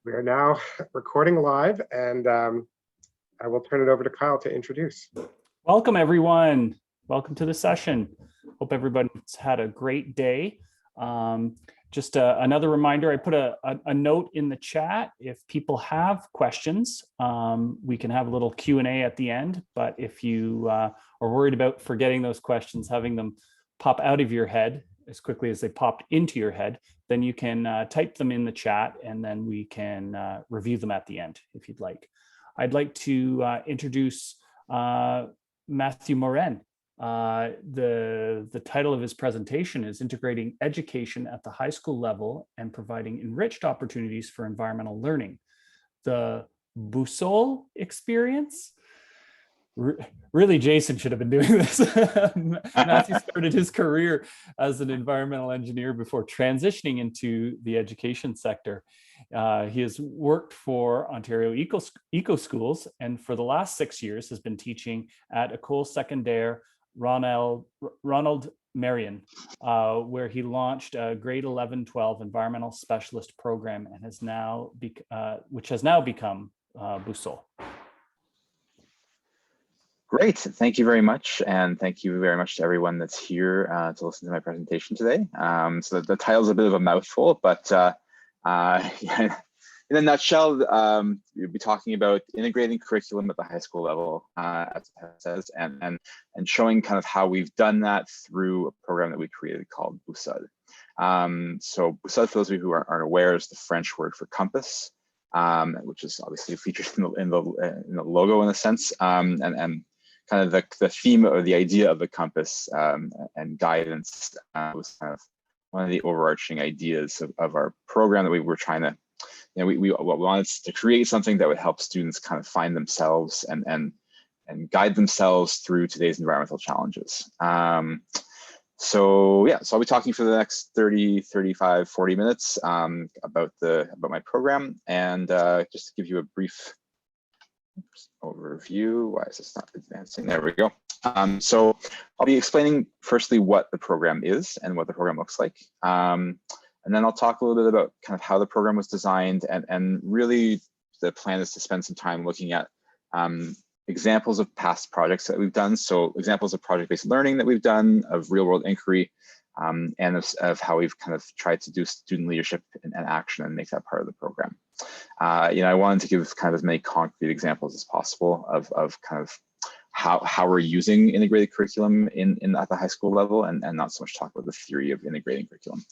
We are now recording live, and I will turn it over to Kyle to introduce. Welcome, everyone. Welcome to the session. Hope everybody's had a great day. Just another reminder, I put a note in the chat. If people have questions, we can have a little Q&A at the end. But if you are worried about forgetting those questions, having them pop out of your head as quickly as they popped into your head, then you can type them in the chat, and then we can review them at the end if you'd like. I'd like to introduce Mathieu Morin. The title of his presentation is Integrating Education at the High School Level and Providing Enriched Opportunities for Environmental Learning. The Boussole experience. Really, Jason should have been doing this. Matthew started his career as an environmental engineer before transitioning into the education sector. He has worked for Ontario Eco Schools, and for the last 6 years has been teaching at École Secondaire Ronald Morin, where he launched a grade 11-12 environmental specialist program, and has now which has now become Boussole. Great, thank you very much, and thank you very much to everyone that's here to listen to my presentation today. So the title is a bit of a mouthful, but in a nutshell, we'll be talking about integrating curriculum at the high school level, as it says, and showing kind of how we've done that through a program that we created called Boussole. So Boussole, for those of you who aren't aware, is the French word for compass, which is obviously featured in the logo in a sense, and kind of the theme or the idea of the compass and guidance was kind of one of the overarching ideas of our program that we were trying to, we wanted to create something that would help students kind of find themselves and guide themselves through today's environmental challenges. So I'll be talking for the next 30, 35, 40 minutes about my program, and just to give you a brief overview. Why is this not advancing? There we go. So I'll be explaining firstly what the program is and what the program looks like. And then I'll talk a little bit about kind of how the program was designed, and really the plan is to spend some time looking at examples of past projects that we've done. So examples of project-based learning that we've done, of real-world inquiry, and of how we've kind of tried to do student leadership and action and make that part of the program. I wanted to give kind of as many concrete examples as possible of kind of how we're using integrated curriculum at the high school level, and not so much talk about the theory of integrating curriculum.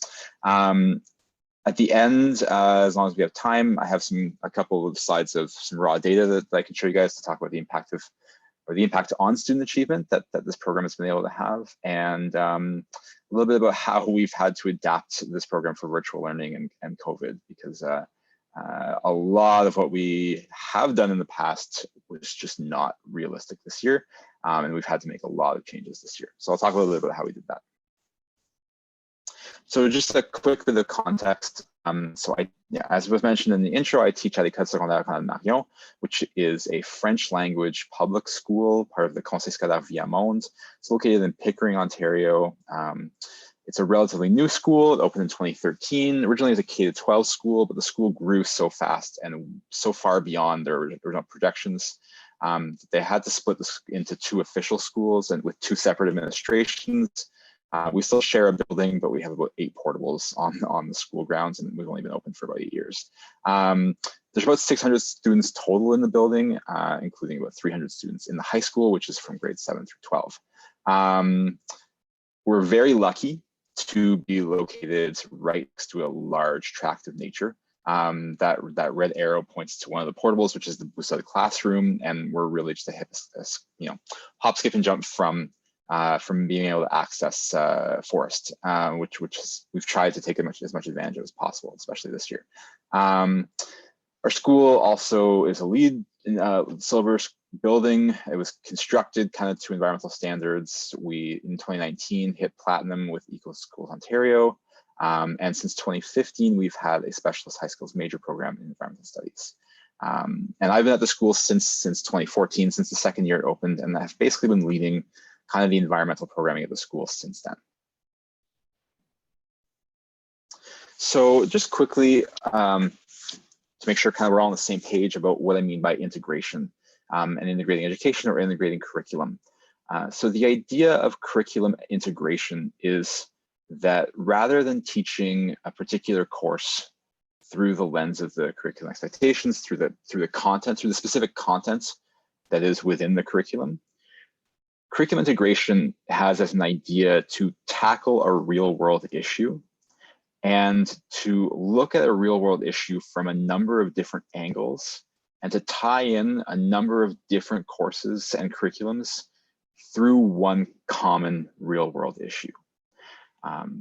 At the end, as long as we have time, I have a couple of slides of some raw data that I can show you guys to talk about the impact on student achievement that this program has been able to have, and a little bit about how we've had to adapt this program for virtual learning and COVID, because a lot of what we have done in the past was just not realistic this year, and we've had to make a lot of changes this year. So I'll talk a little bit about how we did that. So just a quick bit of context. As was mentioned in the intro, I teach at École Secondaire Mathieu, which is a French language public school, part of the Conseil Scolaire Viamonde. It's located in Pickering, Ontario. It's a relatively new school. It opened in 2013. Originally, it was a K-12 school, but the school grew so fast and so far beyond their original projections. They had to split this into 2 official schools and with 2 separate administrations. We still share a building, but we have about 8 portables on the school grounds, and we've only been open for about 8 years. There's about 600 students total in the building, including about 300 students in the high school, which is from grades 7 through 12. We're very lucky to be located right next to a large tract of nature. That red arrow points to one of the portables, which is the Boussole classroom, and we're really just a hop, skip, and jump from being able to access forest, which we've tried to take as much advantage of as possible, especially this year. Our school also is a LEED silver building. It was constructed kind of to environmental standards. We, in 2019, hit platinum with Eco Schools Ontario. And since 2015, we've had a specialist high schools major program in environmental studies. And I've been at the school since 2014, since the second year it opened, and I've basically been leading kind of the environmental programming at the school since then. So just quickly, to to make sure kind of we're all on the same page about what I mean by integration and integrating education or integrating curriculum. So the idea of curriculum integration is that rather than teaching a particular course through the lens of the curriculum expectations, through the content, through the specific content that is within the curriculum, curriculum integration has as an idea to tackle a real world issue and to look at a real world issue from a number of different angles and to tie in a number of different courses and curriculums through one common real world issue.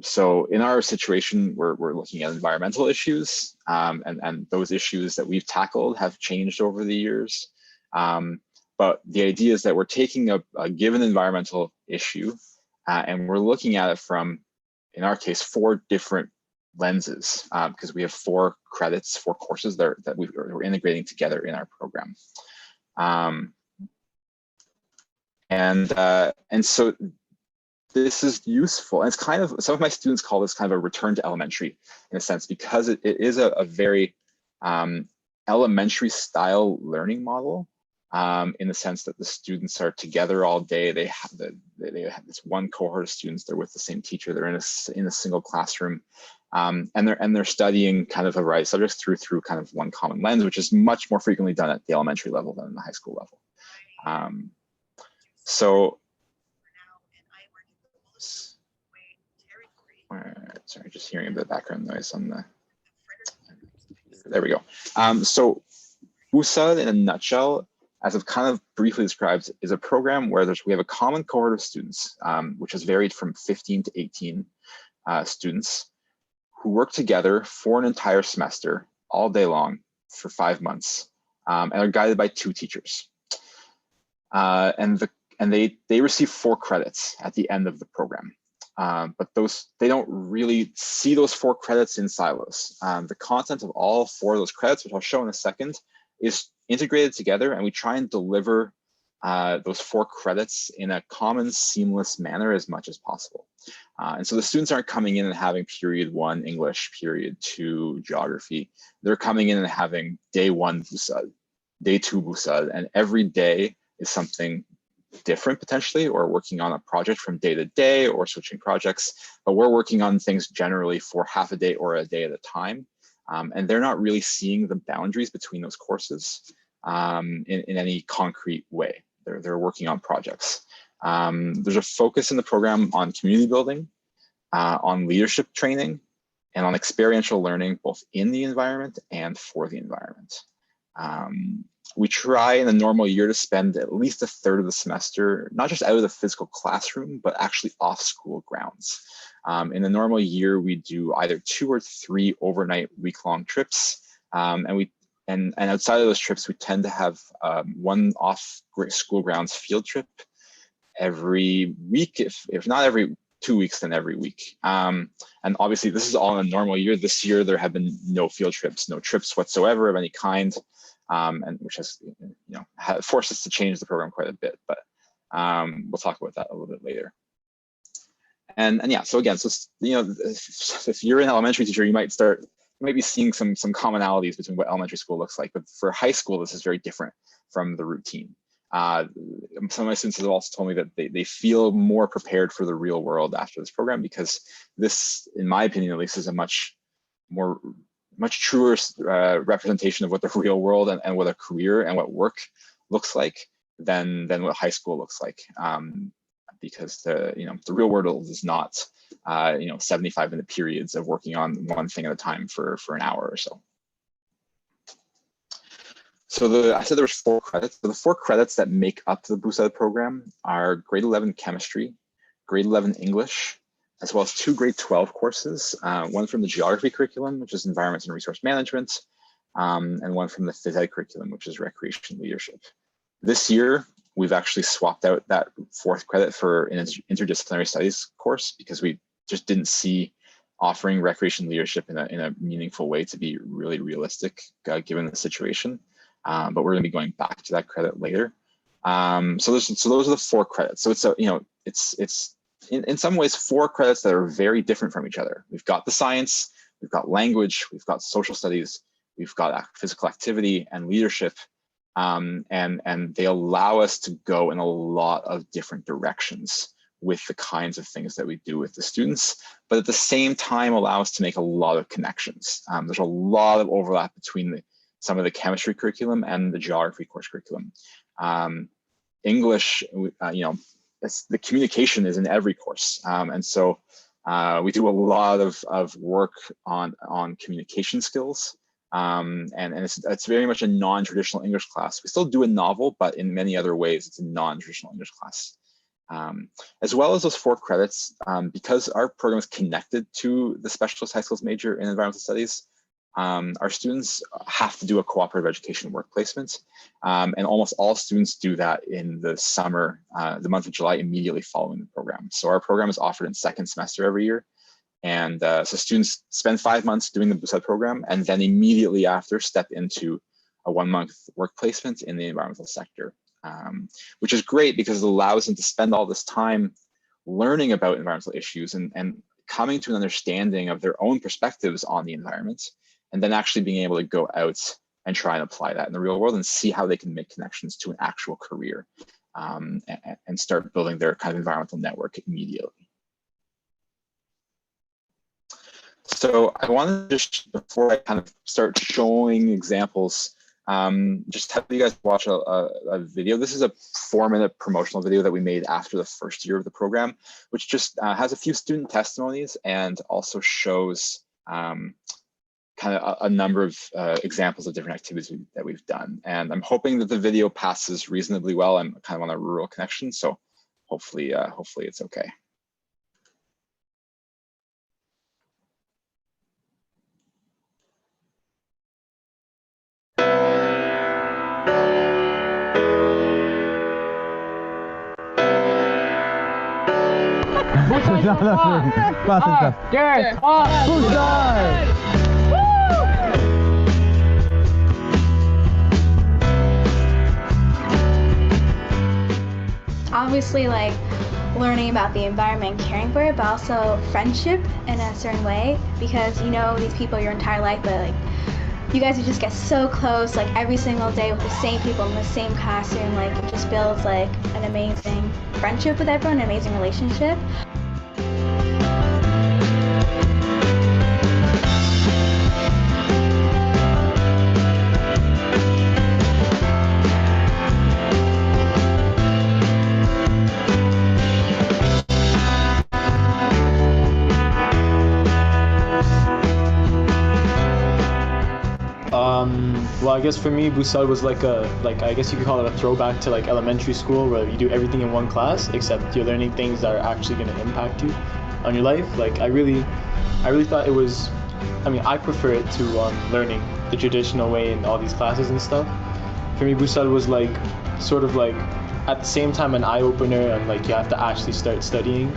So in our situation, we're looking at environmental issues, and those issues that we've tackled have changed over the years. But the idea is that we're taking a given environmental issue and we're looking at it from, in our case, 4 different lenses, because we have 4 credits, 4 courses that we're integrating together in our program. And so this is useful. And it's kind of, some of my students call this kind of a return to elementary in a sense, because it is a very elementary style learning model, in the sense that the students are together all day. They have this one cohort of students, they're with the same teacher, they're in a single classroom, and they're studying kind of a variety of subjects through kind of one common lens, which is much more frequently done at the elementary level than the high school level. So sorry, just hearing a bit of background noise on the, there we go. So Boussole in a nutshell, as I've kind of briefly described, is a program where we have a common cohort of students, which has varied from 15 to 18 students who work together for an entire semester, all day long for 5 months, and are guided by 2 teachers. And they receive 4 credits at the end of the program. But they don't really see those 4 credits in silos. The content of all 4 of those credits, which I'll show in a second, is integrated together, and we try and deliver those 4 credits in a common, seamless manner as much as possible. And so the students aren't coming in and having period 1 English, period 2 geography. They're coming in and having day 1 Boussole, day 2 Boussole, and every day is something different potentially, or working on a project from day to day or switching projects, but we're working on things generally for half a day or a day at a time. And they're not really seeing the boundaries between those courses in any concrete way. They're working on projects. There's a focus in the program on community building, on leadership training, and on experiential learning, both in the environment and for the environment. We try in a normal year to spend at least a third of the semester, not just out of the physical classroom, but actually off school grounds. In a normal year, we do either 2 or 3 overnight week-long trips. And outside of those trips, we tend to have 1 off school grounds field trip every week, if not every 2 weeks, then every week. And obviously this is all in a normal year. This year, there have been no field trips, no trips whatsoever of any kind. And which has, forced us to change the program quite a bit, but we'll talk about that a little bit later. And yeah, so again, so if you're an elementary teacher, you might be seeing some commonalities between what elementary school looks like, but for high school, this is very different from the routine. Some of my students have also told me that they feel more prepared for the real world after this program, because this, in my opinion at least, is a much truer representation of what the real world and what a career and what work looks like than what high school looks like, because the real world is not 75-minute periods of working on one thing at a time for an hour or so. So I said there was 4 credits. So the 4 credits that make up the Boussole program are grade 11 chemistry, grade 11 English, as well as 2 grade 12 courses, one from the geography curriculum, which is environment and resource management, and one from the phys ed curriculum, which is recreation leadership. This year, we've actually swapped out that 4th credit for an interdisciplinary studies course, because we just didn't see offering recreation leadership in a meaningful way to be really realistic, given the situation. But we're going to be going back to that credit later. So those are the 4 credits. So it's in some ways 4 credits that are very different from each other. We've got the science, we've got language, we've got social studies, we've got physical activity and leadership, and they allow us to go in a lot of different directions with the kinds of things that we do with the students, but at the same time allow us to make a lot of connections. There's a lot of overlap between some of the chemistry curriculum and the geography course curriculum. English, the communication is in every course, and so we do a lot of work on communication skills, and it's very much a non-traditional English class. We still do a novel, but in many other ways, it's a non-traditional English class. As well as those 4 credits, because our program is connected to the specialist high schools major in environmental studies, our students have to do a cooperative education work placement, and almost all students do that in the summer, the month of July, immediately following the program. So our program is offered in 2nd semester every year, and so students spend 5 months doing the Boussole program, and then immediately after step into a 1-month work placement in the environmental sector. Which is great because it allows them to spend all this time learning about environmental issues and coming to an understanding of their own perspectives on the environment, and then actually being able to go out and try and apply that in the real world and see how they can make connections to an actual career, and start building their kind of environmental network immediately. So I wanted to just, before I kind of start showing examples, just have you guys watch a video. This is a 4-minute promotional video that we made after the first year of the program, which just has a few student testimonies and also shows kind of a number of examples of different activities that we've done. And I'm hoping that the video passes reasonably well. I'm kind of on a rural connection, so hopefully it's okay. Obviously, like learning about the environment, caring for it, but also friendship in a certain way, because you know these people your entire life, but like you guys would just get so close, like every single day with the same people in the same classroom. Like it just builds like an amazing friendship with everyone, an amazing relationship. Well, I guess for me, Boussole was like I guess you could call it a throwback to like elementary school, where you do everything in one class, except you're learning things that are actually going to impact you on your life. Like I really thought it was, I prefer it to learning the traditional way in all these classes and stuff. For me, Boussole was like sort of like at the same time an eye-opener, and like you have to actually start studying.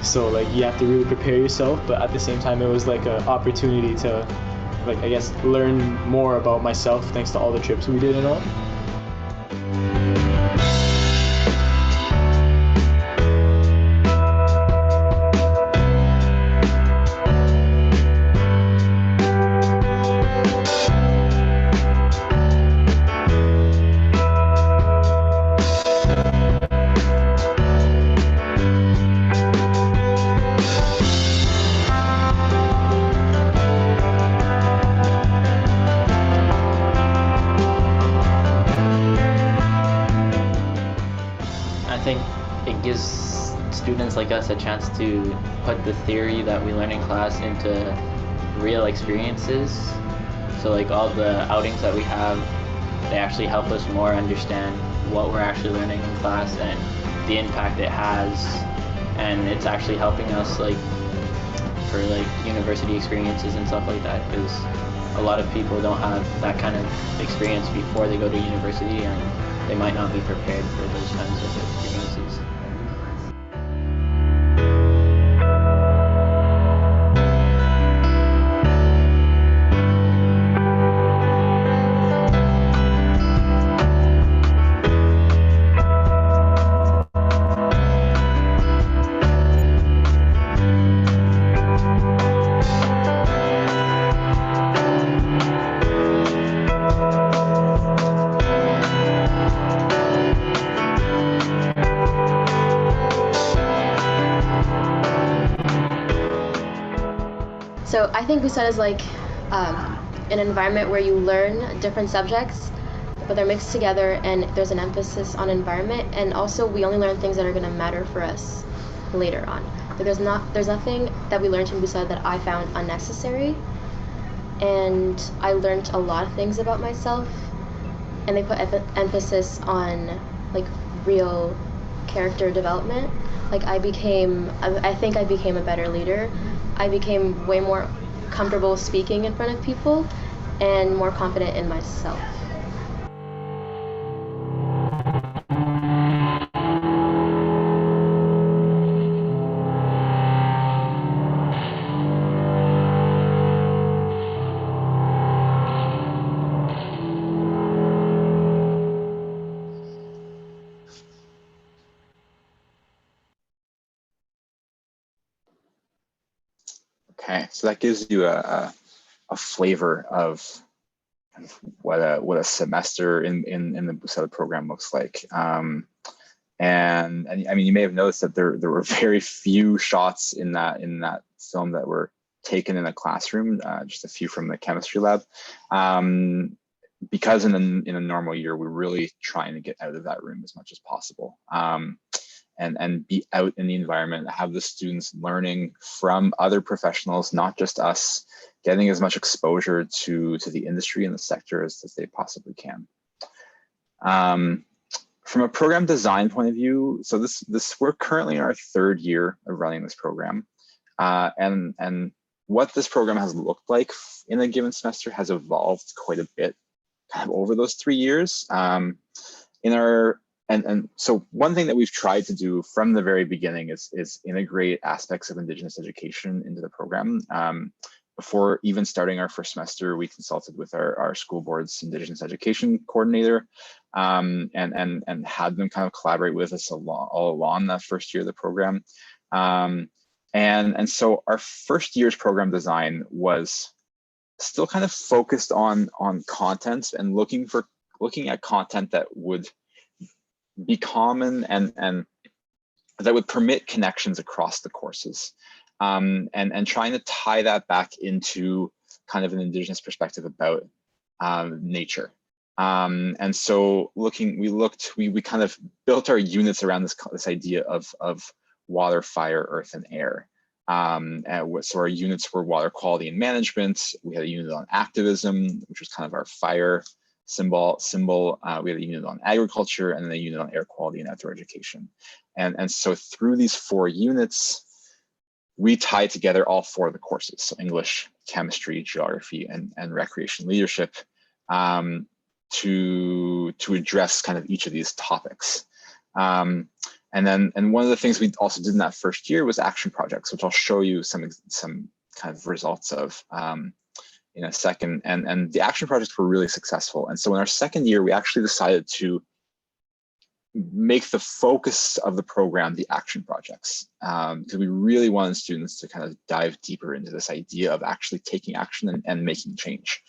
So like you have to really prepare yourself, but at the same time it was like an opportunity to, like, I guess, learn more about myself thanks to all the trips we did and all. Students like us a chance to put the theory that we learn in class into real experiences. So like all the outings that we have, they actually help us more understand what we're actually learning in class and the impact it has. And it's actually helping us like for like university experiences and stuff like that, because a lot of people don't have that kind of experience before they go to university, and they might not be prepared for those kinds of experiences. I think Boussole is like an environment where you learn different subjects, but they're mixed together, and there's an emphasis on environment, and also we only learn things that are going to matter for us later on. But there's nothing that we learned in Boussole that I found unnecessary, and I learned a lot of things about myself, and they put emphasis on like real character development. Like I think I became a better leader. I became way more comfortable speaking in front of people and more confident in myself. Okay, so that gives you a flavor of what a semester in the Boussole program looks like. And I mean, you may have noticed that there were very few shots in that film that were taken in a classroom, just a few from the chemistry lab. Because in a normal year, we're really trying to get out of that room as much as possible. And be out in the environment, have the students learning from other professionals, not just us, getting as much exposure to the industry and the sector as they possibly can. From a program design point of view, so we're currently in our third year of running this program. And what this program has looked like in a given semester has evolved quite a bit kind of over those 3 years. So one thing that we've tried to do from the very beginning is integrate aspects of Indigenous education into the program. Before even starting our first semester, we consulted with our school board's Indigenous education coordinator and had them kind of collaborate with us all along that first year of the program. And so our first year's program design was still kind of focused on content and looking at content that would be common and that would permit connections across the courses, and trying to tie that back into kind of an Indigenous perspective about nature. And so we kind of built our units around this idea of water, fire, earth, and air. So our units were water quality and management. We had a unit on activism, which was kind of our fire symbol. We had a unit on agriculture, and then a unit on air quality and outdoor education. And so through these 4 units, we tied together all 4 of the courses, so English, chemistry, geography, and recreation leadership, to address kind of each of these topics. And one of the things we also did in that first year was action projects, which I'll show you some kind of results of in a second. And the action projects were really successful. And so in our second year, we actually decided to make the focus of the program the action projects, because we really wanted students to kind of dive deeper into this idea of actually taking action and making change.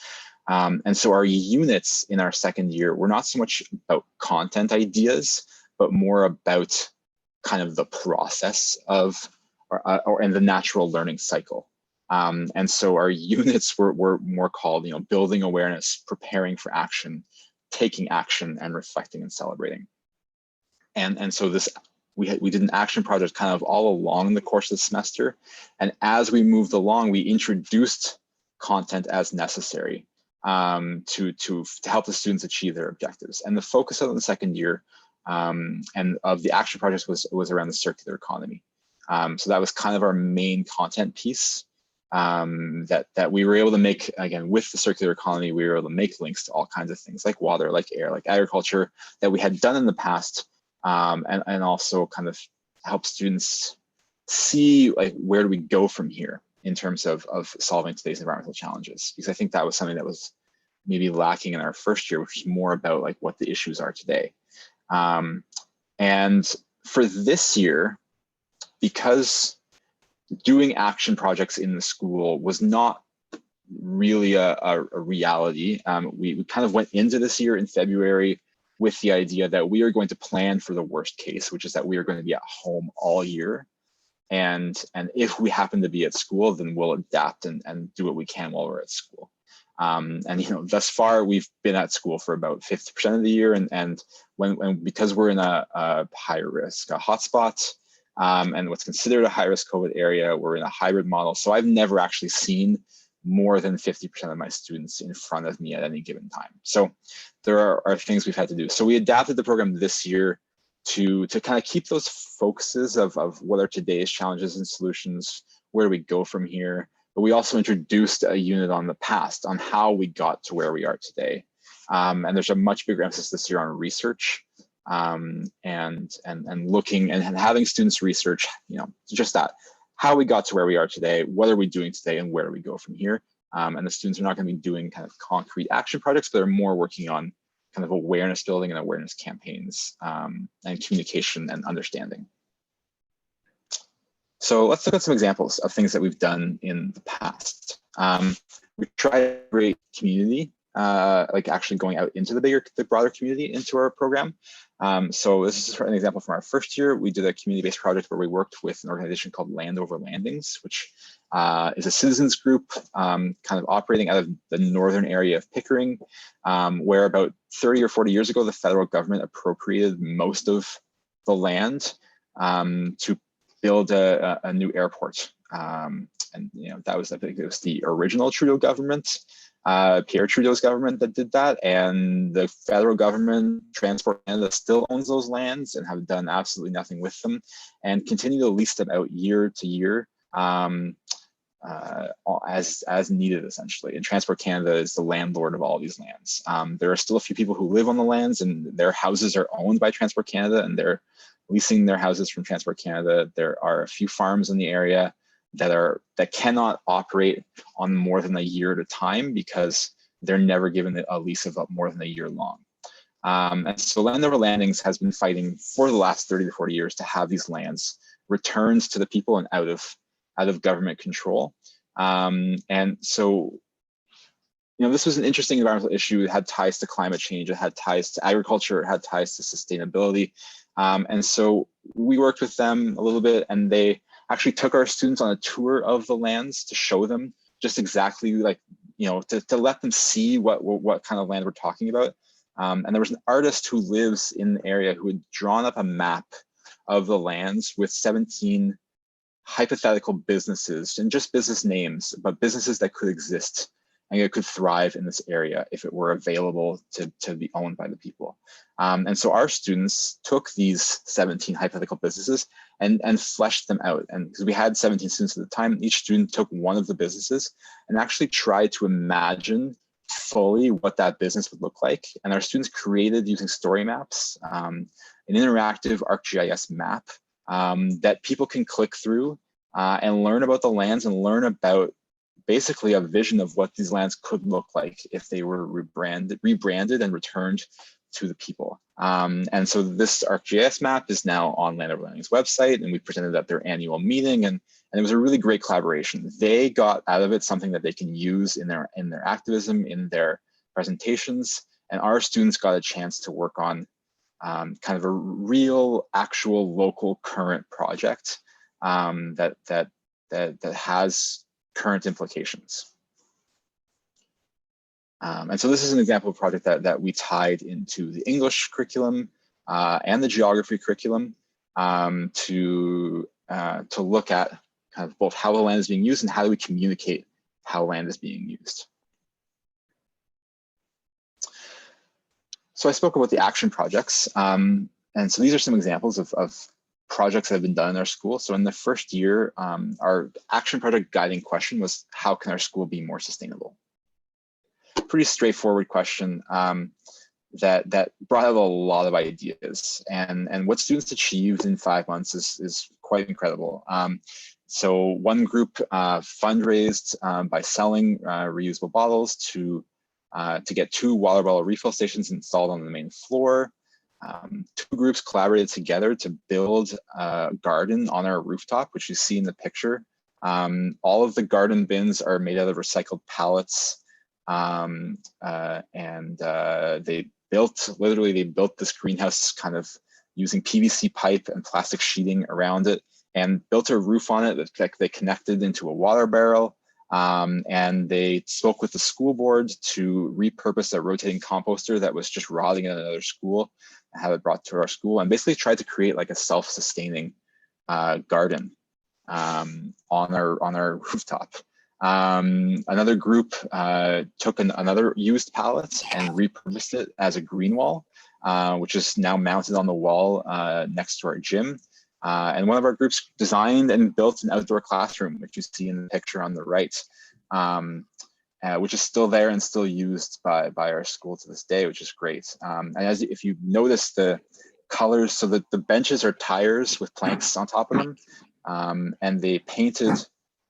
And so our units in our second year were not so much about content ideas, but more about kind of the process of and the natural learning cycle. And so our units were more called, building awareness, preparing for action, taking action, and reflecting and celebrating. And so we did an action project kind of all along the course of the semester. And as we moved along, we introduced content as necessary to help the students achieve their objectives. And the focus of the second year and of the action projects was around the circular economy. So that was kind of our main content piece that we were able to make. Again, with the circular economy, we were able to make links to all kinds of things like water, like air, like agriculture that we had done in the past, and also kind of help students see like where do we go from here in terms of solving today's environmental challenges, because I think that was something that was maybe lacking in our first year, which is more about like what the issues are today. And for this year, because doing action projects in the school was not really a reality, we kind of went into this year in February with the idea that we are going to plan for the worst case, which is that we are going to be at home all year. And if we happen to be at school, then we'll adapt and do what we can while we're at school. And thus far we've been at school for about 50% of the year, and because we're in a high risk hotspot, and what's considered a high risk COVID area, we're in a hybrid model. So I've never actually seen more than 50% of my students in front of me at any given time. So there are things we've had to do. So we adapted the program this year to kind of keep those focuses of what are today's challenges and solutions, where do we go from here. But we also introduced a unit on the past, on how we got to where we are today. And there's a much bigger emphasis this year on research, and looking and having students research, just that, how we got to where we are today, what are we doing today, and where do we go from here. And the students are not going to be doing kind of concrete action projects, but they're more working on kind of awareness building and awareness campaigns, and communication and understanding. So let's look at some examples of things that we've done in the past. We try to create community, like actually going out into the broader community into our program. So this is an example from our first year. We did a community-based project where we worked with an organization called Land Over Landings, which is a citizens group kind of operating out of the northern area of Pickering, where about 30 or 40 years ago, the federal government appropriated most of the land to build a new airport. And that was, I think it was the original Trudeau government, Pierre Trudeau's government, that did that. And the federal government, Transport Canada, still owns those lands and have done absolutely nothing with them, and continue to lease them out year to year as needed, essentially. And Transport Canada is the landlord of all these lands. There are still a few people who live on the lands, and their houses are owned by Transport Canada, and they're leasing their houses from Transport Canada. There are a few farms in the area that cannot operate on more than a year at a time because they're never given a lease of more than a year long. And so Land Over Landings has been fighting for the last 30 to 40 years to have these lands returned to the people and out of government control. And so, this was an interesting environmental issue. It had ties to climate change, it had ties to agriculture, it had ties to sustainability. And so we worked with them a little bit, and they actually took our students on a tour of the lands to show them just exactly to let them see what kind of land we're talking about. And there was an artist who lives in the area who had drawn up a map of the lands with 17 hypothetical businesses, and just business names, but businesses that could exist and it could thrive in this area if it were available to be owned by the people. And so our students took these 17 hypothetical businesses and fleshed them out. And because we had 17 students at the time, each student took one of the businesses and actually tried to imagine fully what that business would look like. And our students created, using story maps, an interactive ArcGIS map that people can click through and learn about the lands and learn about basically a vision of what these lands could look like if they were rebranded and returned to the people. And so this ArcGIS map is now on Land Over Landings' website, and we presented at their annual meeting, and it was a really great collaboration. They got out of it something that they can use in their activism, in their presentations, and our students got a chance to work on kind of a real, actual, local, current project that has current implications. And so this is an example of a project that we tied into the English curriculum and the geography curriculum to look at kind of both how the land is being used and how do we communicate how land is being used. So I spoke about the action projects. And so these are some examples of projects that have been done in our school. So in the first year, our action project guiding question was, how can our school be more sustainable? Pretty straightforward question that brought out a lot of ideas. And what students achieved in 5 months is quite incredible. So one group fundraised by selling reusable bottles to get 2 water bottle refill stations installed on the main floor. 2 groups collaborated together to build a garden on our rooftop, which you see in the picture. All of the garden bins are made out of recycled pallets. They built this greenhouse kind of using PVC pipe and plastic sheeting around it and built a roof on it that they connected into a water barrel. And they spoke with the school board to repurpose a rotating composter that was just rotting in another school and have it brought to our school, and basically tried to create like a self-sustaining garden on our rooftop. Another group took another used pallet and repurposed it as a green wall, which is now mounted on the wall next to our gym. And one of our groups designed and built an outdoor classroom, which you see in the picture on the right, which is still there and still used by our school to this day, which is great. And if you notice the colors, so that the benches are tires with planks on top of them, and they painted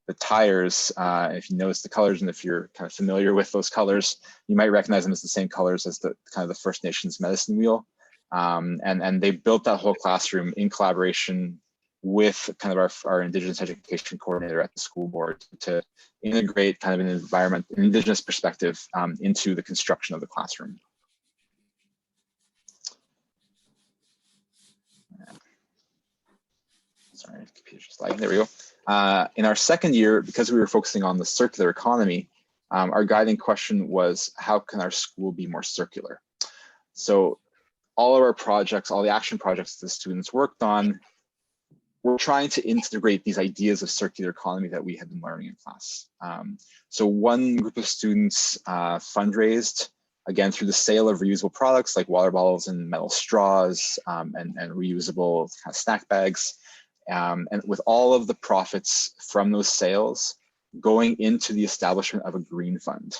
the tires. If you notice the colors, and if you're kind of familiar with those colors, you might recognize them as the same colors as the kind of the First Nations medicine wheel. And they built that whole classroom in collaboration with kind of our Indigenous education coordinator at the school board to integrate kind of an Indigenous perspective into the construction of the classroom. Sorry, computer's sliding. There we go. In our second year, because we were focusing on the circular economy, our guiding question was, how can our school be more circular? So all of our projects, all the action projects the students worked on, we're trying to integrate these ideas of circular economy that we had been learning in class. So one group of students fundraised, again, through the sale of reusable products like water bottles and metal straws, and reusable kind of snack bags. And with all of the profits from those sales going into the establishment of a green fund,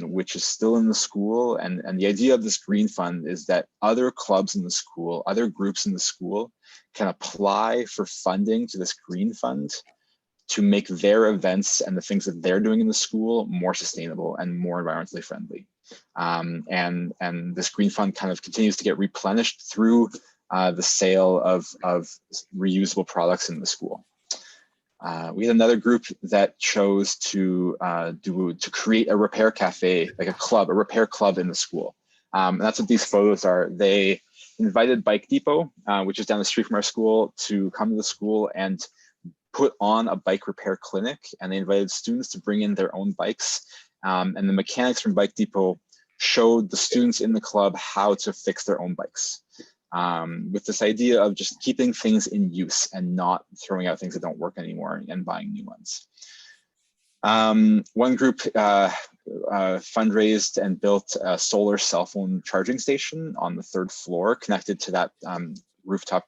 which is still in the school. And the idea of this green fund is that other clubs in the school, other groups in the school can apply for funding to this green fund to make their events and the things that they're doing in the school more sustainable and more environmentally friendly. And this green fund kind of continues to get replenished through the sale of reusable products in the school. We had another group that chose to create a repair cafe, like a repair club in the school. And that's what these photos are. They invited Bike Depot, which is down the street from our school, to come to the school and put on a bike repair clinic. And they invited students to bring in their own bikes. And the mechanics from Bike Depot showed the students in the club how to fix their own bikes. With this idea of just keeping things in use and not throwing out things that don't work anymore and buying new ones. One group fundraised and built a solar cell phone charging station on the 3rd floor connected to that rooftop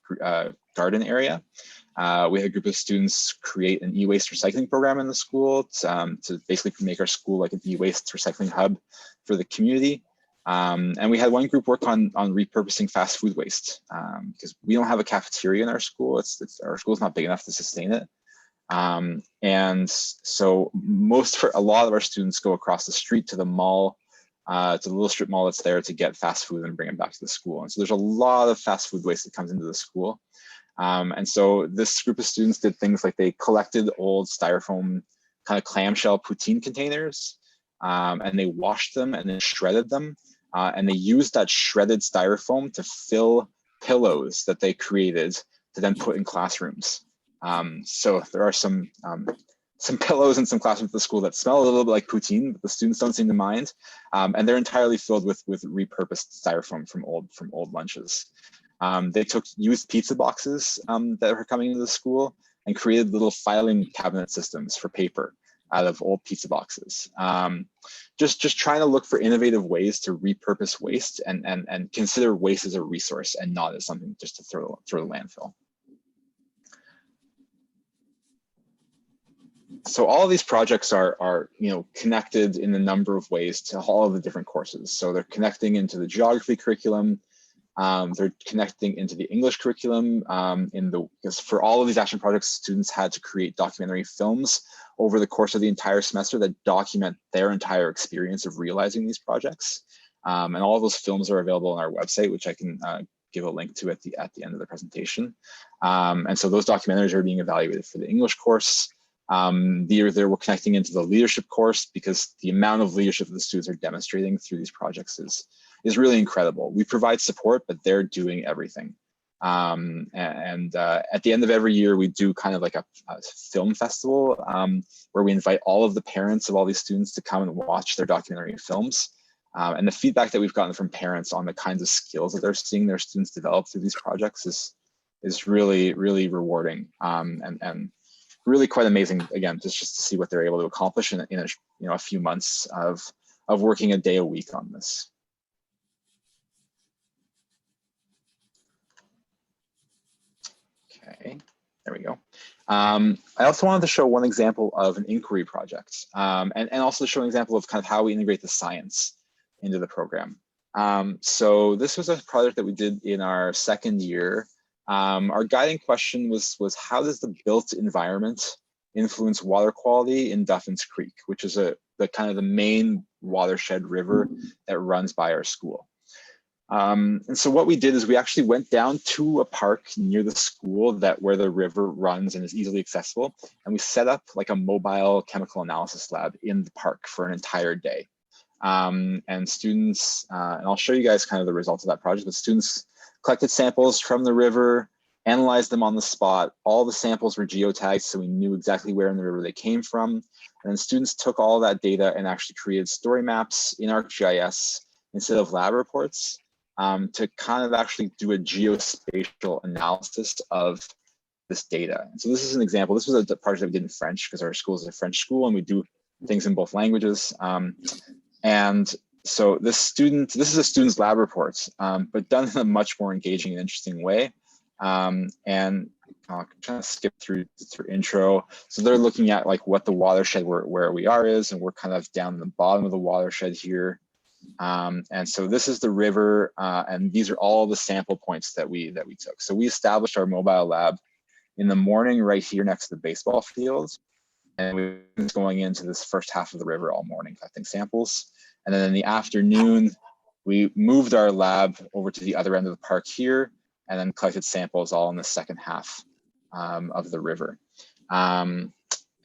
garden area. We had a group of students create an e-waste recycling program in the school to basically make our school like an e-waste recycling hub for the community. And we had one group work on repurposing fast food waste because we don't have a cafeteria in our school. Our school's not big enough to sustain it. And so a lot of our students go across the street to the mall, to the little strip mall that's there to get fast food and bring it back to the school. And so there's a lot of fast food waste that comes into the school. And so this group of students did things like they collected old styrofoam kind of clamshell poutine containers, and they washed them and then shredded them. And they used that shredded styrofoam to fill pillows that they created to then put in classrooms. So there are some pillows in some classrooms at the school that smell a little bit like poutine, but the students don't seem to mind. And they're entirely filled with repurposed styrofoam from old lunches. They took used pizza boxes that were coming into the school and created little filing cabinet systems for paper out of old pizza boxes. Just trying to look for innovative ways to repurpose waste and consider waste as a resource and not as something just to throw the landfill. So all of these projects are connected in a number of ways to all of the different courses. So they're connecting into the geography curriculum. They're connecting into the English curriculum. Because for all of these action projects, students had to create documentary films over the course of the entire semester that document their entire experience of realizing these projects. And all of those films are available on our website, which I can give a link to at the end of the presentation. And so those documentaries are being evaluated for the English course. We're connecting into the leadership course because the amount of leadership that the students are demonstrating through these projects is really incredible. We provide support, but they're doing everything. At the end of every year, we do kind of like a film festival where we invite all of the parents of all these students to come and watch their documentary films. And the feedback that we've gotten from parents on the kinds of skills that they're seeing their students develop through these projects is really, really rewarding and really quite amazing. Again, just to see what they're able to accomplish in a few months of working a day a week on this. Okay, there we go. I also wanted to show one example of an inquiry project and also to show an example of kind of how we integrate the science into the program. So this was a project that we did in our second year. Our guiding question was how does the built environment influence water quality in Duffins Creek, which is the kind of the main watershed river that runs by our school. And so what we did is we actually went down to a park near the school where the river runs and is easily accessible. And we set up like a mobile chemical analysis lab in the park for an entire day. And students, and I'll show you guys kind of the results of that project, but students collected samples from the river, analyzed them on the spot. All the samples were geotagged, so we knew exactly where in the river they came from. And then students took all that data and actually created story maps in ArcGIS instead of lab reports to kind of actually do a geospatial analysis of this data. And so this is an example. This was a project that we did in French because our school is a French school and we do things in both languages. And so this is a student's lab report, but done in a much more engaging and interesting way. And I'm trying to skip through intro. So they're looking at like what the watershed where we are is, and we're kind of down the bottom of the watershed here. And so this is the river, and these are all the sample points that we took. So we established our mobile lab in the morning right here next to the baseball fields. And we were going into this first half of the river all morning collecting samples. And then in the afternoon, we moved our lab over to the other end of the park here and then collected samples all in the second half of the river.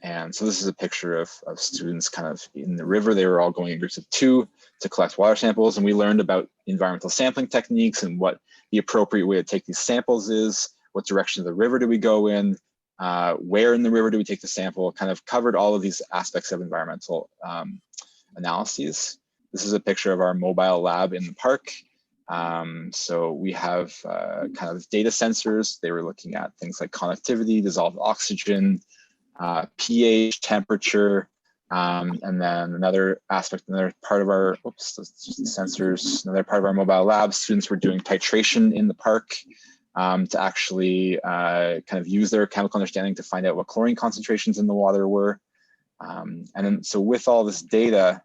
And so this is a picture of students kind of in the river. They were all going in groups of 2 to collect water samples. And we learned about environmental sampling techniques and what the appropriate way to take these samples is, what direction of the river do we go in, where in the river do we take the sample, kind of covered all of these aspects of environmental analyses. This is a picture of our mobile lab in the park. So we have kind of data sensors. They were looking at things like conductivity, dissolved oxygen, pH, temperature, and then another part of our, sensors, another part of our mobile lab, students were doing titration in the park to actually kind of use their chemical understanding to find out what chlorine concentrations in the water were. And then, so with all this data,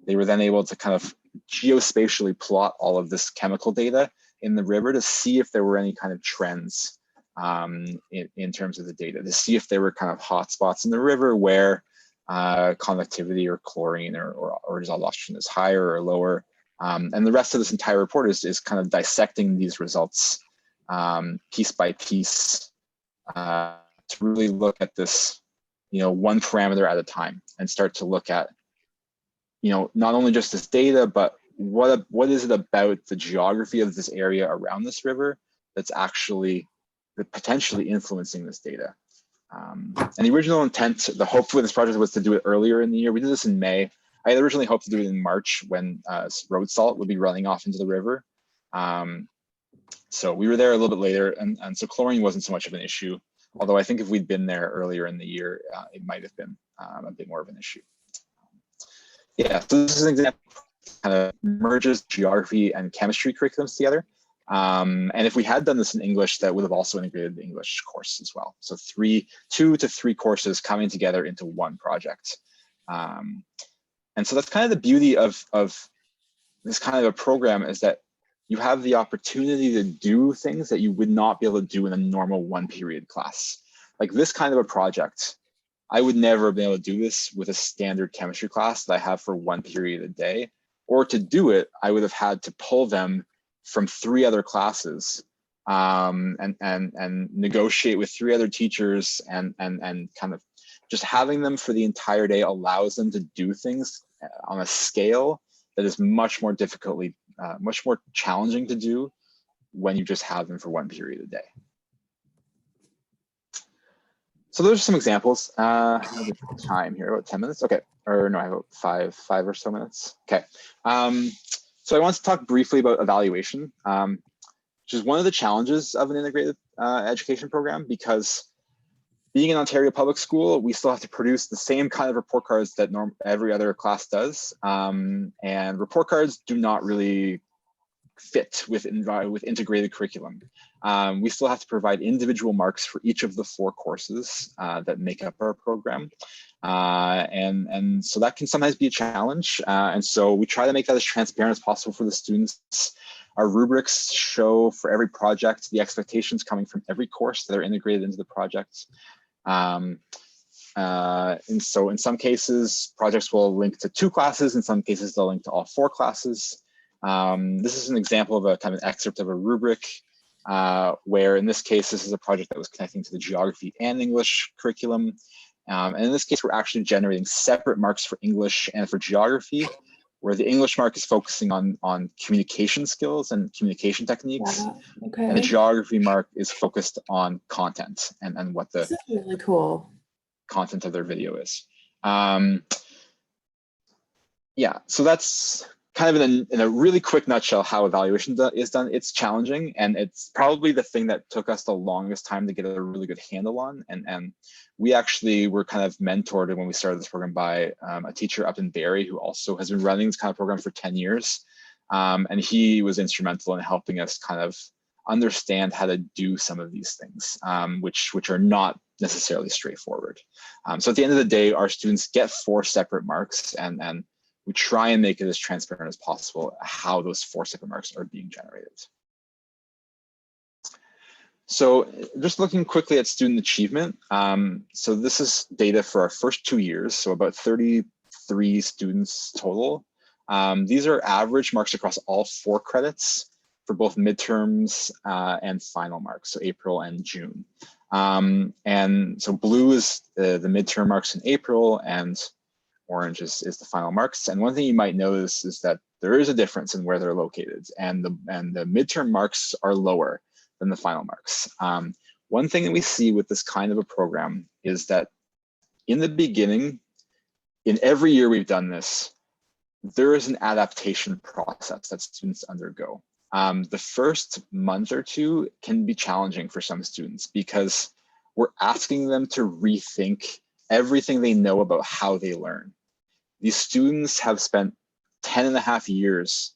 they were then able to kind of geospatially plot all of this chemical data in the river to see if there were any kind of trends in terms of the data, to see if there were kind of hot spots in the river where conductivity or chlorine or dissolved oxygen is higher or lower. And the rest of this entire report is kind of dissecting these results piece by piece to really look at this, one parameter at a time and start to look at, not only just this data, but what is it about the geography of this area around this river that's actually potentially influencing this data. And the original intent, the hope for this project was to do it earlier in the year. We did this in May. I had originally hoped to do it in March when road salt would be running off into the river. So we were there a little bit later, and so chlorine wasn't so much of an issue. Although I think if we'd been there earlier in the year, it might have been a bit more of an issue. Yeah, so this is an example kind of merges geography and chemistry curriculums together. And if we had done this in English, that would have also integrated the English course as well. So 2 to 3 courses coming together into one project. And so that's kind of the beauty of this kind of a program, is that you have the opportunity to do things that you would not be able to do in a normal 1-period class. Like this kind of a project, I would never have been able to do this with a standard chemistry class that I have for 1 period a day. Or to do it, I would have had to pull them from 3 other classes and negotiate with 3 other teachers and kind of just having them for the entire day allows them to do things on a scale that is much more challenging to do when you just have them for one period a day. So those are some examples. Time here, about 10 minutes. Okay, or no, I have about five or so minutes. Okay. So I want to talk briefly about evaluation, which is one of the challenges of an integrated education program, because being an Ontario public school, we still have to produce the same kind of report cards that every other class does. And report cards do not really fit with integrated curriculum. We still have to provide individual marks for each of the 4 courses that make up our program. And so that can sometimes be a challenge. And so we try to make that as transparent as possible for the students. Our rubrics show for every project the expectations coming from every course that are integrated into the project. And so in some cases, projects will link to 2 classes. In some cases, they'll link to all 4 classes. This is an example of a kind of excerpt of a rubric, where in this case, this is a project that was connecting to the geography and English curriculum. And in this case, we're actually generating separate marks for English and for geography, where the English mark is focusing on communication skills and communication techniques. Yeah. Okay. And the geography mark is focused on content and what the This is really cool. content of their video is. Yeah, so that's kind of in a really quick nutshell how evaluation is done. It's challenging, and it's probably the thing that took us the longest time to get a really good handle on. And we actually were kind of mentored when we started this program by a teacher up in Barrie who also has been running this kind of program for 10 years. And he was instrumental in helping us kind of understand how to do some of these things, which are not necessarily straightforward. So at the end of the day, our students get 4 separate marks, and we try and make it as transparent as possible how those 4 separate marks are being generated. So just looking quickly at student achievement. So this is data for our first 2 years, so about 33 students total. These are average marks across all 4 credits for both midterms and final marks, so April and June. And so blue is the midterm marks in April, and orange is the final marks. And one thing you might notice is that there is a difference in where they're located, and the midterm marks are lower than the final marks. One thing that we see with this kind of a program is that in the beginning, in every year we've done this, there is an adaptation process that students undergo. The first month or 2 can be challenging for some students because we're asking them to rethink everything they know about how they learn. These students have spent 10.5 years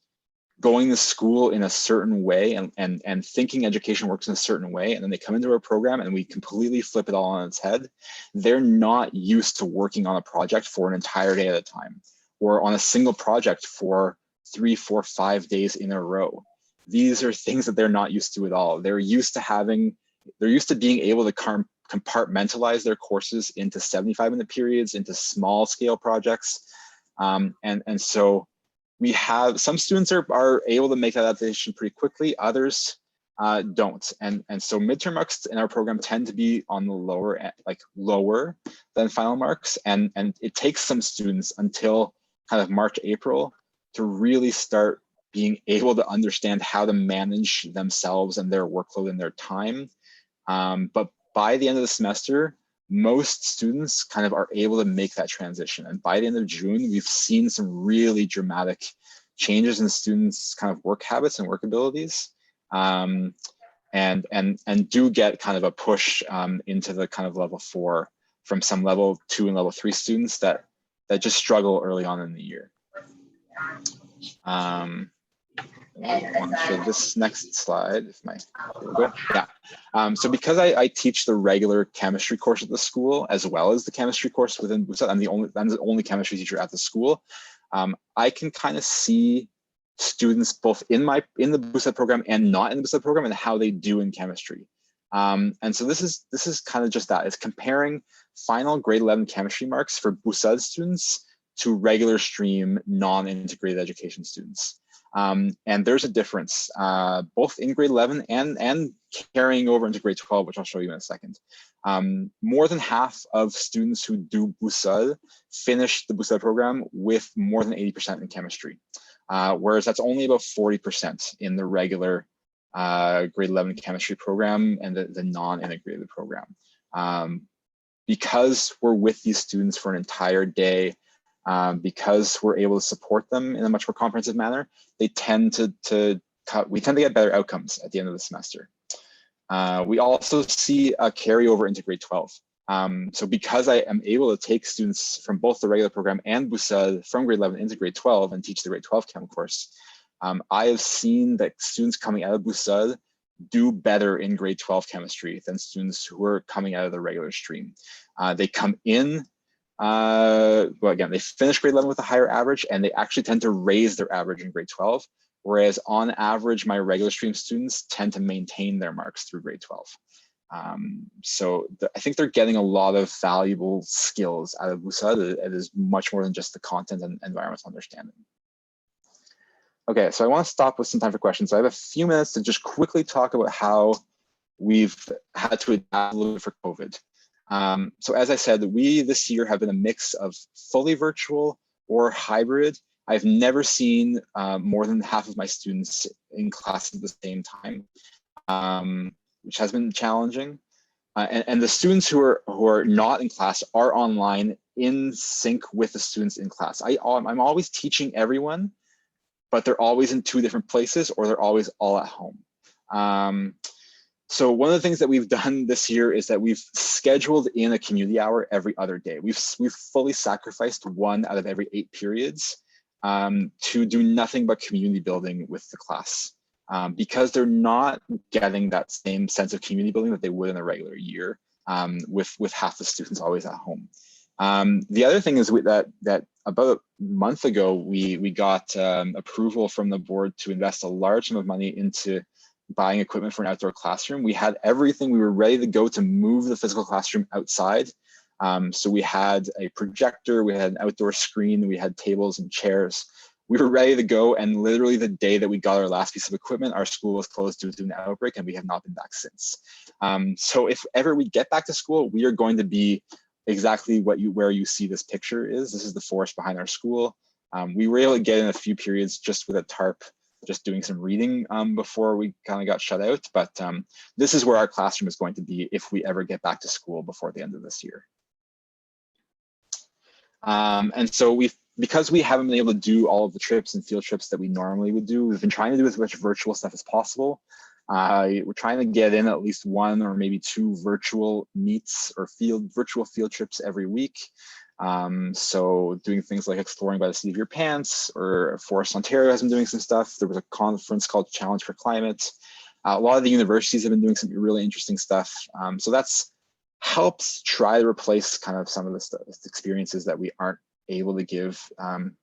going to school in a certain way and thinking education works in a certain way, and then they come into our program and we completely flip it all on its head. They're not used to working on a project for an entire day at a time, or on a single project for 3, 4, 5 days in a row. These are things that they're not used to at all. They're used to being able to compartmentalize their courses into 75-minute periods, into small scale projects. And so we have some students are able to make that adaptation pretty quickly, others don't. And so midterm marks in our program tend to be on the lower end, like lower than final marks. And it takes some students until kind of March, April to really start being able to understand how to manage themselves and their workload and their time. But by the end of the semester, most students kind of are able to make that transition. And by the end of June, we've seen some really dramatic changes in students' kind of work habits and work abilities, and do get kind of a push into the kind of level 4 from some level 2 and level 3 students that just struggle early on in the year. I want to show this next slide. If my, here we go. Yeah. So because I teach the regular chemistry course at the school as well as the chemistry course within Boussole, I'm the only chemistry teacher at the school. I can kind of see students both in the Boussole program and not in the Boussole program and how they do in chemistry. And so this is kind of just that. It's comparing final grade 11 chemistry marks for Boussole students to regular stream non-integrated education students. And there's a difference, both in grade 11 and carrying over into grade 12, which I'll show you in a second. More than half of students who do Boussole finish the Boussole program with more than 80% in chemistry, whereas that's only about 40% in the regular grade 11 chemistry program and the non-integrated program. Because we're with these students for an entire day, because we're able to support them in a much more comprehensive manner, we tend to get better outcomes at the end of the semester. We also see a carryover into grade 12. So because I am able to take students from both the regular program and Boussole from grade 11 into grade 12 and teach the grade 12 chem course, I have seen that students coming out of Boussole do better in grade 12 chemistry than students who are coming out of the regular stream. They come in, well, again, they finish grade 11 with a higher average, and they actually tend to raise their average in grade 12. Whereas on average, my regular stream students tend to maintain their marks through grade 12. So I think they're getting a lot of valuable skills out of Boussole. It is much more than just the content and environmental understanding. Okay, so I want to stop with some time for questions. So I have a few minutes to just quickly talk about how we've had to adapt a little bit for COVID. So as I said, we this year have been a mix of fully virtual or hybrid. I've never seen more than half of my students in class at the same time, which has been challenging. And the students who are not in class are online in sync with the students in class. I'm always teaching everyone, but they're always in two different places, or they're always all at home. So one of the things that we've done this year is that we've scheduled in a community hour every other day. We've fully sacrificed one out of every 8 periods to do nothing but community building with the class, because they're not getting that same sense of community building that they would in a regular year with half the students always at home. The other thing is that about a month ago, we got approval from the board to invest a large sum of money into buying equipment for an outdoor classroom. We had everything. We were ready to go to move the physical classroom outside. So we had a projector, we had an outdoor screen, we had tables and chairs. We were ready to go, and literally the day that we got our last piece of equipment, our school was closed due to an outbreak, and we have not been back since. So if ever we get back to school, we are going to be exactly where you see this picture is. This is the forest behind our school. We were able to get in a few periods just with a tarp, just doing some reading before we kind of got shut out. But this is where our classroom is going to be if we ever get back to school before the end of this year. And so because we haven't been able to do all of the trips and field trips that we normally would do, we've been trying to do as much virtual stuff as possible. We're trying to get in at least 1 or maybe 2 virtual meets or virtual field trips every week. So doing things like exploring by the seat of your pants, or Forest Ontario has been doing some stuff. There was a conference called Challenge for Climate. A lot of the universities have been doing some really interesting stuff. So that's helps try to replace kind of some of the experiences that we aren't able to give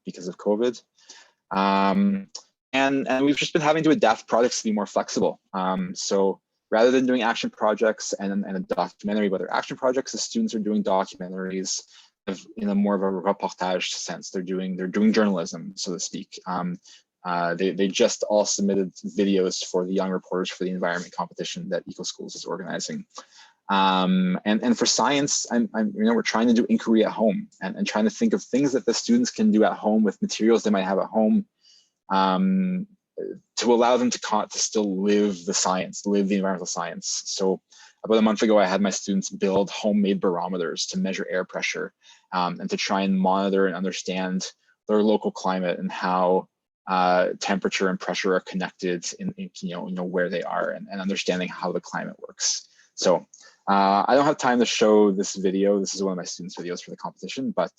because of COVID. And we've just been having to adapt projects to be more flexible. So rather than doing action projects and a documentary, but they're action projects, the students are doing documentaries in a more of a reportage sense. They're doing journalism, so to speak. They just all submitted videos for the Young Reporters for the Environment competition that EcoSchools is organizing. And for science, we're trying to do inquiry at home and trying to think of things that the students can do at home with materials they might have at home, to allow them to still live the science, live the environmental science. So about a month ago, I had my students build homemade barometers to measure air pressure, and to try and monitor and understand their local climate and how temperature and pressure are connected in where they are, and understanding how the climate works. So I don't have time to show this video. This is one of my students' videos for the competition, but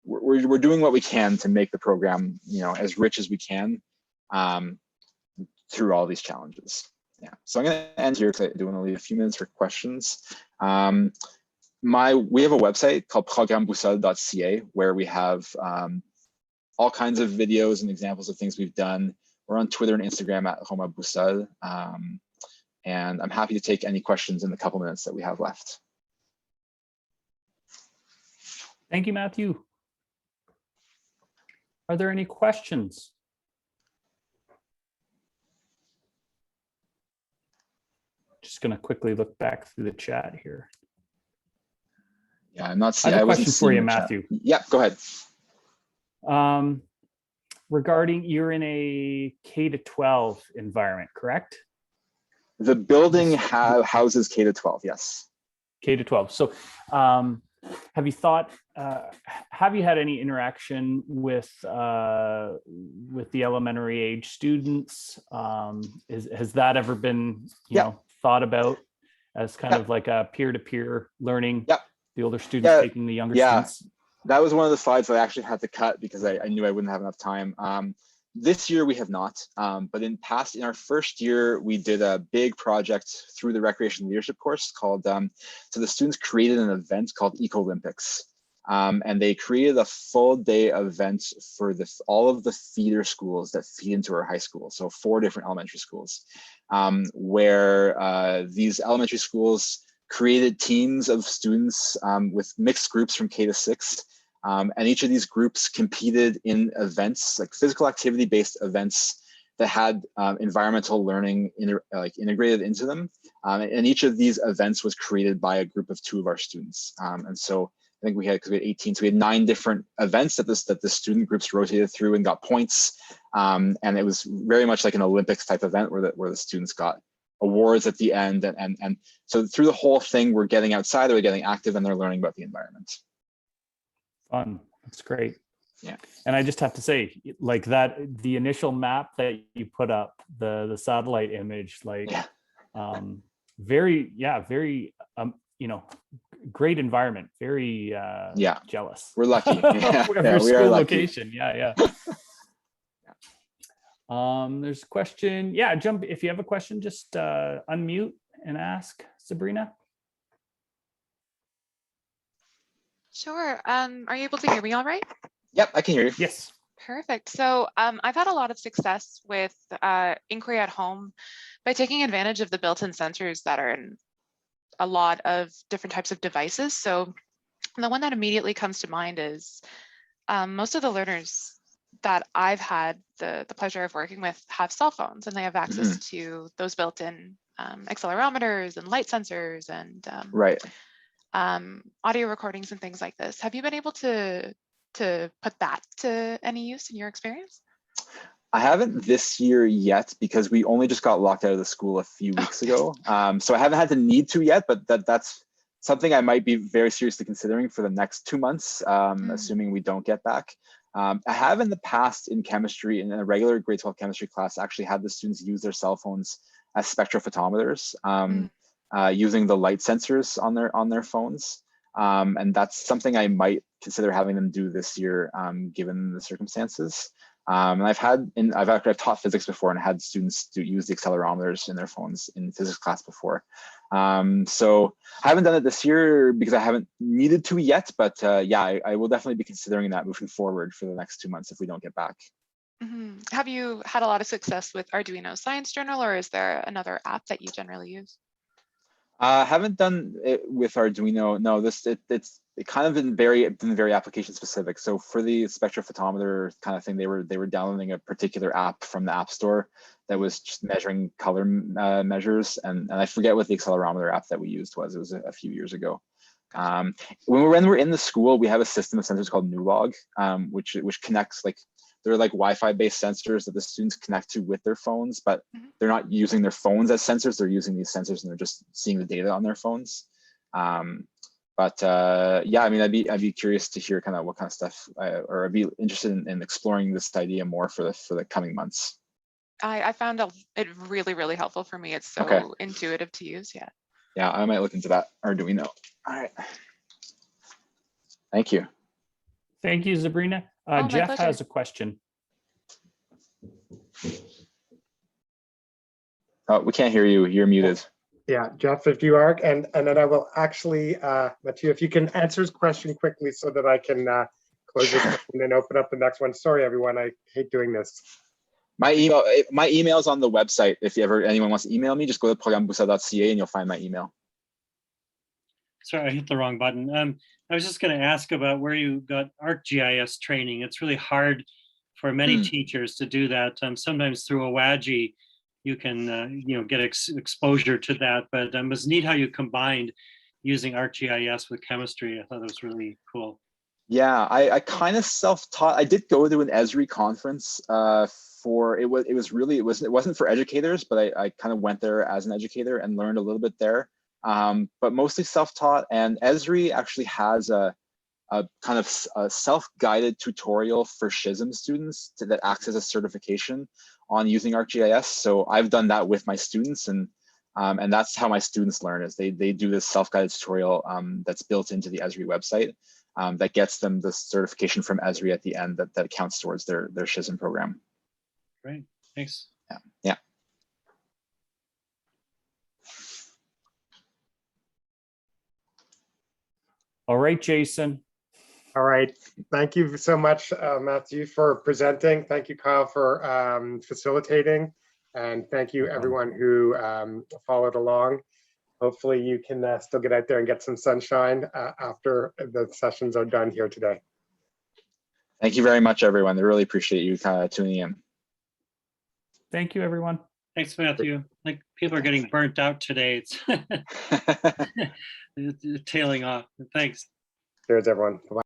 we're doing what we can to make the program as rich as we can through all these challenges. Yeah, so I'm going to end here because I do want to leave a few minutes for questions. We have a website called programmeboussole.ca where we have all kinds of videos and examples of things we've done. We're on Twitter and Instagram at Roma Boussole. And I'm happy to take any questions in the couple minutes that we have left. Thank you, Matthew. Are there any questions? Just going to quickly look back through the chat here. Yeah, I'm not seeing. I have a question for you, Matthew. Yeah, go ahead. Regarding, you're in a K-12 environment, correct? The building houses K to 12, yes. K to 12. So have you thought, have you had any interaction with the elementary age students? Has that ever been, thought about as kind of like a peer-to-peer learning? Yeah. The older students taking the younger students? That was one of the slides that I actually had to cut because I knew I wouldn't have enough time. This year we have not, but in our first year, we did a big project through the recreation leadership course called, so the students created an event called Eco Olympics. And they created a full day event for all of the feeder schools that feed into our high school. So 4 different elementary schools, where these elementary schools created teams of students with mixed groups from K to 6. And each of these groups competed in events, like physical activity-based events that had environmental learning integrated into them. And each of these events was created by a group of 2 of our students. And so I think we had 18, so we had 9 different events that the student groups rotated through and got points. And it was very much like an Olympics type event where the students got awards at the end. And so through the whole thing, we're getting outside, they're getting active, and they're learning about the environment. Fun. That's great. Yeah. And I just have to say, like that, the initial map that you put up, the satellite image, like very, great environment. Very jealous. We're lucky. We are lucky. Location. There's a question. Jump if you have a question, just unmute and ask Sabrina. Sure. Are you able to hear me all right? Yep, I can hear you. Yes. Perfect. So I've had a lot of success with inquiry at home by taking advantage of the built-in sensors that are in a lot of different types of devices. So the one that immediately comes to mind is most of the learners that I've had the pleasure of working with have cell phones, and they have access to those built-in accelerometers and light sensors and audio recordings and things like this. Have you been able to put that to any use in your experience? I haven't this year yet because we only just got locked out of the school a few weeks ago. So I haven't had the need to yet, but that's something I might be very seriously considering for the next 2 months, assuming we don't get back. I have in the past in chemistry, in a regular grade 12 chemistry class, actually had the students use their cell phones as spectrophotometers, using the light sensors on their phones. And that's something I might consider having them do this year, given the circumstances. And I've taught physics before and had students use the accelerometers in their phones in physics class before. So I haven't done it this year because I haven't needed to yet, but I will definitely be considering that moving forward for the next 2 months if we don't get back. Have you had a lot of success with Arduino Science Journal, or is there another app that you generally use? I haven't done it with Arduino. No, it's kind of been very application specific. So for the spectrophotometer kind of thing, they were downloading a particular app from the App Store that was just measuring color measures, and I forget what the accelerometer app that we used was. It was a few years ago. When we're in the school, we have a system of sensors called Nulog, which connects they're like Wi-Fi based sensors that the students connect to with their phones, but they're not using their phones as sensors. They're using these sensors and they're just seeing the data on their phones. I'd be curious to hear kind of what kind of stuff, or I'd be interested in exploring this idea more for the coming months. I found it really, really helpful for me. It's so intuitive to use. Yeah, I might look into that Arduino. All right. Thank you. Thank you, Sabrina. Jeff has a question. Oh, we can't hear you. You're muted. Yeah, Jeff, if you are, and then I will actually, Mathieu, if you can answer his question quickly so that I can close this and then open up the next one. Sorry, everyone, I hate doing this. My email is on the website. If anyone wants to email me, just go to programboussole.ca and you'll find my email. Sorry, I hit the wrong button. I was just going to ask about where you got ArcGIS training. It's really hard for many teachers to do that. Sometimes through a WAGI, you can get exposure to that. But it was neat how you combined using ArcGIS with chemistry. I thought it was really cool. Yeah, I kind of self-taught. I did go to an Esri conference a it wasn't for educators, but I kind of went there as an educator and learned a little bit there, but mostly self-taught. And Esri actually has a kind of a self-guided tutorial for SHISM students that acts as a certification on using ArcGIS. So I've done that with my students, and that's how my students learn, is they do this self-guided tutorial that's built into the Esri website that gets them the certification from Esri at the end that counts towards their SHISM program. Great, thanks. Yeah. All right, Jason. All right. Thank you so much, Mathieu, for presenting. Thank you, Kyle, for facilitating. And thank you, everyone who followed along. Hopefully you can still get out there and get some sunshine after the sessions are done here today. Thank you very much, everyone. I really appreciate you tuning in. Thank you, everyone. Thanks, Matthew. Like, people are getting burnt out today. It's tailing off. Thanks. Cheers, everyone. Bye-bye.